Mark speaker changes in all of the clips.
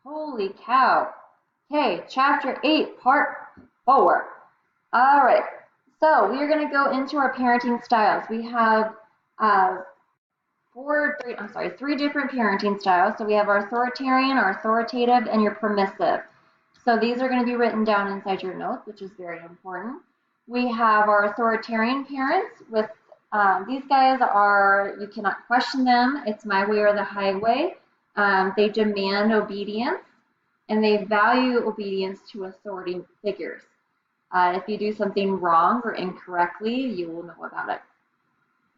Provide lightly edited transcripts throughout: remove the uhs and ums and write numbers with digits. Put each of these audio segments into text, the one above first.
Speaker 1: Holy cow. Okay, chapter 8, part 4. All right, so we are going to go into our parenting styles. We have uh, three different parenting styles. So we have our authoritarian, our authoritative, and your permissive. So these are going to be written down inside your notes, which is very important. We have our authoritarian parents with these guys are, you cannot question them. It's my way or the highway. They demand obedience and they value obedience to authority figures. If you do something wrong or incorrectly, you will know about it.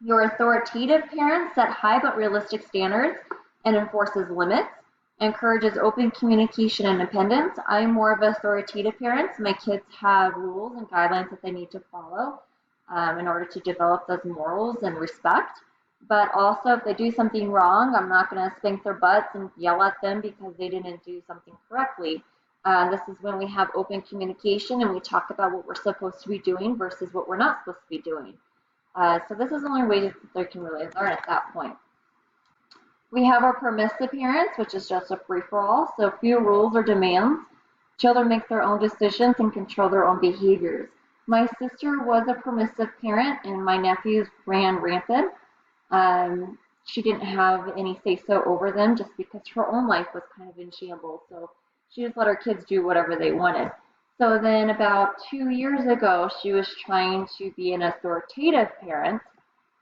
Speaker 1: Your authoritative parent set high but realistic standards and enforces limits, encourages open communication and independence. I'm more of an authoritative parent. My kids have rules and guidelines that they need to follow in order to develop those morals and respect. But also, if they do something wrong, I'm not going to spank their butts and yell at them because they didn't do something correctly. This is when we have open communication and we talk about what we're supposed to be doing versus what we're not supposed to be doing. So this is the only way that they can really learn at that point. We have our permissive parents, which is just a free-for-all, so few rules or demands. Children make their own decisions and control their own behaviors. My sister was a permissive parent, and my nephews ran rampant. She didn't have any say-so over them just because her own life was kind of in shambles, so she just let her kids do whatever they wanted. So then about 2 years ago, she was trying to be an authoritative parent,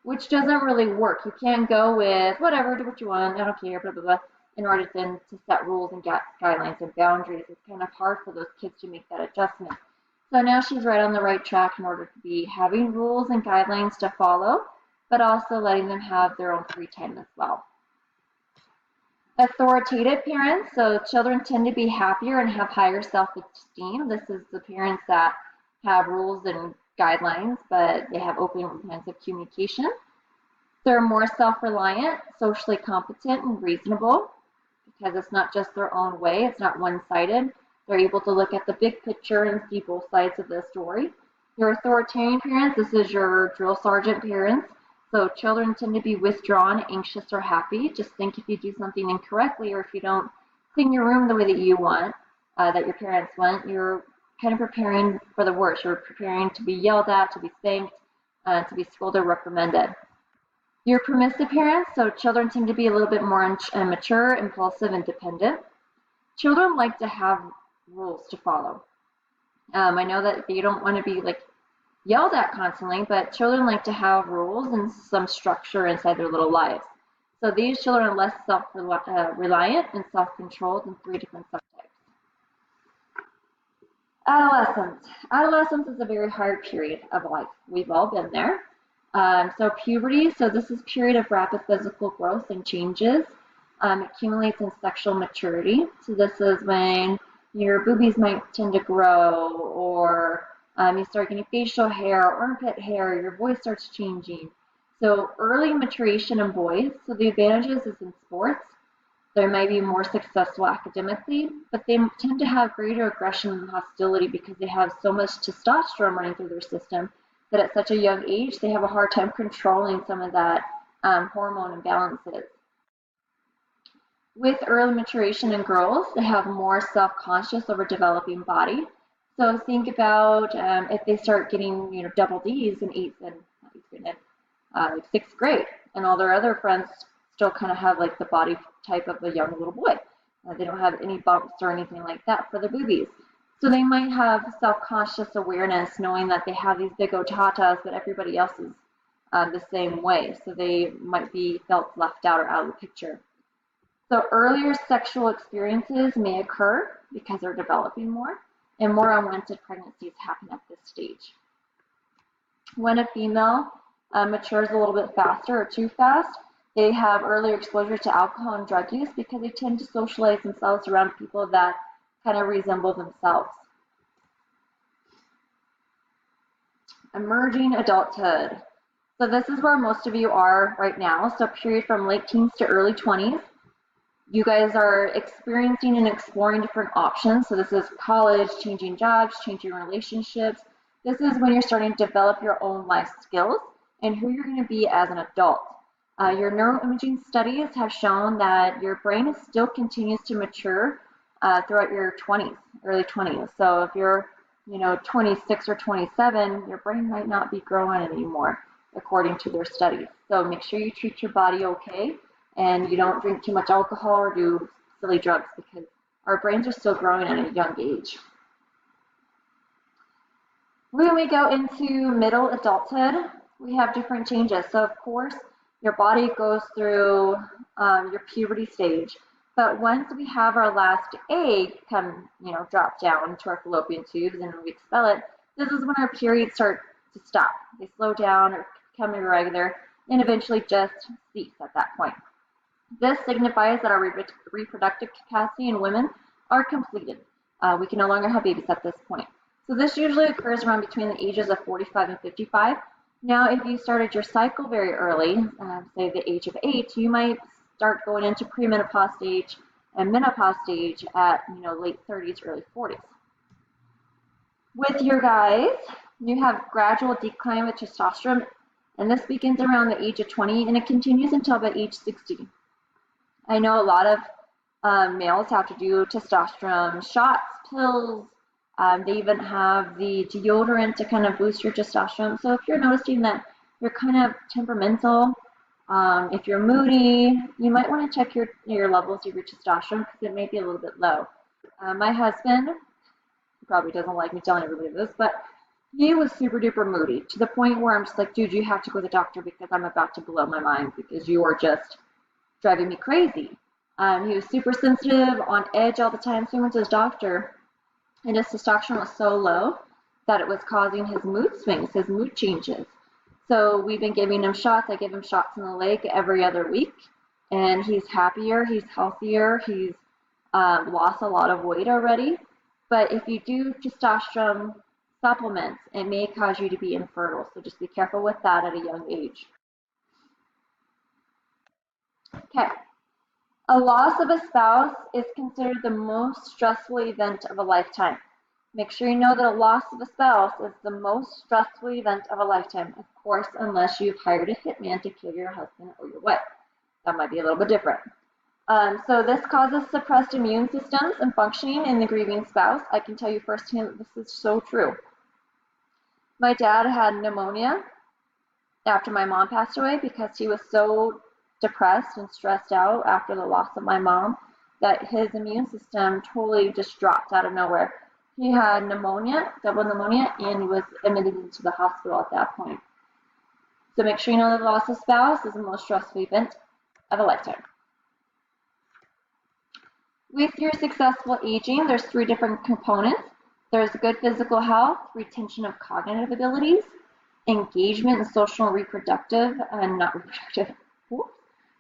Speaker 1: which doesn't really work. You can't go with whatever, do what you want, I don't care, blah, blah, blah, in order then to set rules and guidelines and boundaries. It's kind of hard for those kids to make that adjustment. So now she's right on the right track in order to be having rules and guidelines to follow, but also letting them have their own free time as well. Authoritative parents, so children tend to be happier and have higher self-esteem. This is the parents that have rules and guidelines, but they have open lines of communication. They're more self-reliant, socially competent, and reasonable because it's not just their own way. It's not one-sided. They're able to look at the big picture and see both sides of the story. Your authoritarian parents, this is your drill sergeant parents. So children tend to be withdrawn, anxious, or happy. Just think if you do something incorrectly or if you don't clean your room the way that you want, that your parents want, you're kind of preparing for the worst. You're preparing to be yelled at, to be spanked, to be scolded or reprimanded. Your permissive parents, so children tend to be a little bit more mature, impulsive, and dependent. Children like to have rules to follow. I know that they don't want to be like yelled at constantly, but children like to have rules and some structure inside their little lives. So these children are less self-reliant and self-controlled in 3 different subtypes. Adolescence. Adolescence is a very hard period of life. We've all been there. So puberty, so this is a period of rapid physical growth and changes. Accumulates in sexual maturity. So this is when your boobies might tend to grow, or you start getting facial hair, armpit hair, your voice starts changing. So early maturation in boys, so the advantages is in sports. They might be more successful academically, but they tend to have greater aggression and hostility because they have so much testosterone running through their system that at such a young age, they have a hard time controlling some of that hormone imbalances. With early maturation in girls, they have more self-conscious over developing body. So think about if they start getting, double D's in like 6th grade, and all their other friends still kind of have like the body type of a young little boy. They don't have any bumps or anything like that for the boobies. So they might have self-conscious awareness, knowing that they have these big old tatas, but everybody else is the same way. So they might be felt left out or out of the picture. So earlier sexual experiences may occur because they're developing more, and more unwanted pregnancies happen at this stage. When a female matures a little bit faster or too fast, they have earlier exposure to alcohol and drug use because they tend to socialize themselves around people that kind of resemble themselves. Emerging adulthood. So this is where most of you are right now. So period from late teens to early 20s. You guys are experiencing and exploring different options. So this is college, changing jobs, changing relationships. This is when you're starting to develop your own life skills and who you're going to be as an adult. Your neuroimaging studies have shown that your brain still continues to mature throughout your 20s, early 20s. So if you're, 26 or 27, your brain might not be growing anymore, according to their studies. So make sure you treat your body okay and you don't drink too much alcohol or do silly drugs because our brains are still growing at a young age. When we go into middle adulthood, we have different changes. So of course, your body goes through your puberty stage. But once we have our last egg come, drop down into our fallopian tubes and we expel it, this is when our periods start to stop. They slow down or become irregular and eventually just cease at that point. This signifies that our reproductive capacity in women are completed. We can no longer have babies at this point. So this usually occurs around between the ages of 45 and 55. Now, if you started your cycle very early, say the age of 8, you might start going into premenopause stage and menopause stage at late 30s, early 40s. With your guys, you have gradual decline with testosterone, and this begins around the age of 20 and it continues until about age 60. I know a lot of males have to do testosterone shots, pills. They even have the deodorant to kind of boost your testosterone. So if you're noticing that you're kind of temperamental, if you're moody, you might want to check your levels of your testosterone because it may be a little bit low. My husband probably doesn't like me telling everybody this, but he was super duper moody to the point where I'm just like, dude, you have to go to the doctor because I'm about to blow my mind because you are just driving me crazy. He was super sensitive, on edge all the time, so he went to his doctor, and his testosterone was so low that it was causing his mood swings, his mood changes. So we've been giving him shots. I give him shots in the leg every other week, and he's happier, he's healthier, he's lost a lot of weight already. But if you do testosterone supplements, it may cause you to be infertile, so just be careful with that at a young age. Okay. A loss of a spouse is considered the most stressful event of a lifetime. Make sure you know that a loss of a spouse is the most stressful event of a lifetime, of course, unless you've hired a hitman to kill your husband or your wife. That might be a little bit different. So this causes suppressed immune systems and functioning in the grieving spouse. I can tell you firsthand that this is so true. My dad had pneumonia after my mom passed away because he was so depressed and stressed out after the loss of my mom that his immune system totally just dropped out of nowhere. He had pneumonia, double pneumonia, and he was admitted into the hospital at that point. So make sure you know that the loss of spouse is the most stressful event of a lifetime. With your successful aging, there's 3 different components. There's good physical health, retention of cognitive abilities, engagement in social and reproductive, and not reproductive,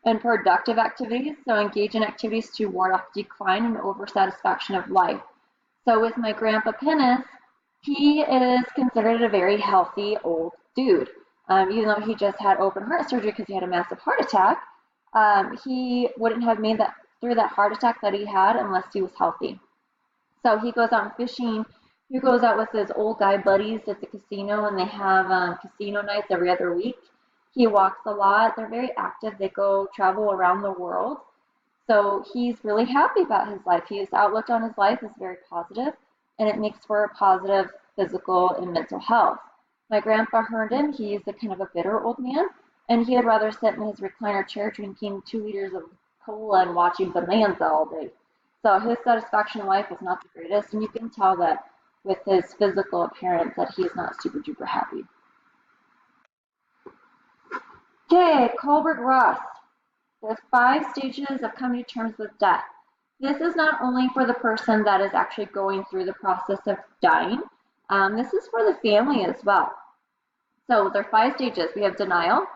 Speaker 1: and productive activities. So engage in activities to ward off decline and oversatisfaction of life. So with my grandpa Pennis, he is considered a very healthy old dude. Even though he just had open heart surgery because he had a massive heart attack, he wouldn't have made that through that heart attack that he had unless he was healthy. So he goes out fishing. He goes out with his old guy buddies at the casino, and they have casino nights every other week. He walks a lot. They're very active. They go travel around the world. So he's really happy about his life. His outlook on his life is very positive, and it makes for a positive physical and mental health. My grandpa Herndon, he's a kind of a bitter old man, and he'd rather sit in his recliner chair drinking 2 liters of cola and watching Bonanza all day. So his satisfaction in life is not the greatest, and you can tell that with his physical appearance that he's not super duper happy. Okay, Kolberg-Ross. There's 5 stages of coming to terms with death. This is not only for the person that is actually going through the process of dying, this is for the family as well. So there are 5 stages. We have denial.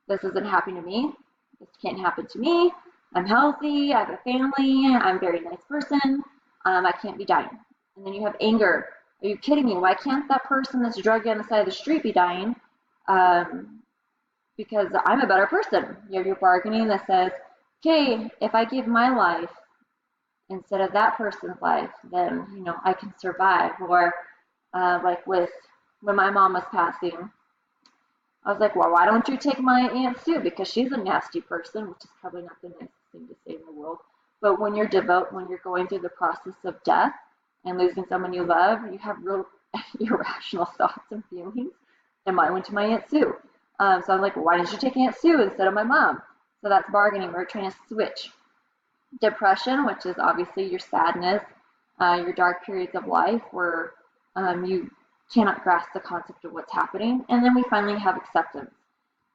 Speaker 1: This isn't happening to me. This can't happen to me. I'm healthy. I have a family. I'm a very nice person. I can't be dying. And then you have anger. Are you kidding me? Why can't that person that's drugged on the side of the street be dying? Because I'm a better person. You have your bargaining that says, okay, if I give my life instead of that person's life, then I can survive. Or like when my mom was passing, I was like, well, why don't you take my Aunt Sue? Because she's a nasty person, which is probably not the nicest thing to say in the world. But when you're going through the process of death and losing someone you love, you have real irrational thoughts and feelings. And mine went to my Aunt Sue. So I'm like, why didn't you take Aunt Sue instead of my mom? So that's bargaining. We're trying to switch. Depression, which is obviously your sadness, your dark periods of life where you cannot grasp the concept of what's happening. And then we finally have acceptance.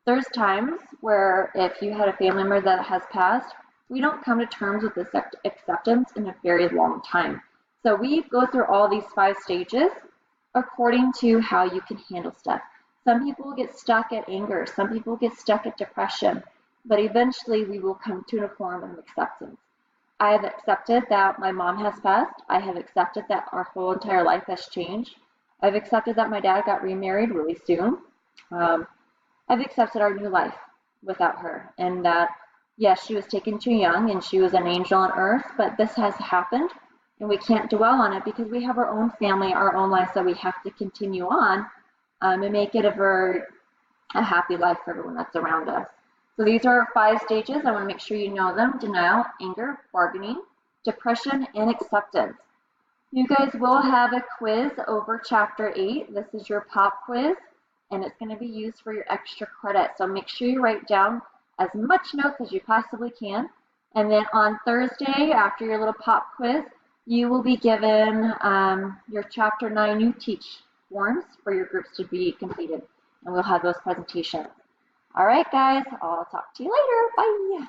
Speaker 1: There's times where if you had a family member that has passed, we don't come to terms with this acceptance in a very long time. So we go through all these 5 stages according to how you can handle stuff. Some people get stuck at anger, some people get stuck at depression, but eventually we will come to a form of acceptance. I have accepted that my mom has passed. I have accepted that our whole entire life has changed. I've accepted that my dad got remarried really soon. I've accepted our new life without her, and that, yes, she was taken too young and she was an angel on earth, but this has happened and we can't dwell on it because we have our own family, our own lives that we have to continue on and make it a happy life for everyone that's around us. So these are our 5 stages. I want to make sure you know them: denial, anger, bargaining, depression, and acceptance. You guys will have a quiz over chapter 8. This is your pop quiz, and it's going to be used for your extra credit. So make sure you write down as much notes as you possibly can. And then on Thursday, after your little pop quiz, you will be given your chapter 9 new teach forms for your groups to be completed. And we'll have those presentations. All right, guys, I'll talk to you later. Bye.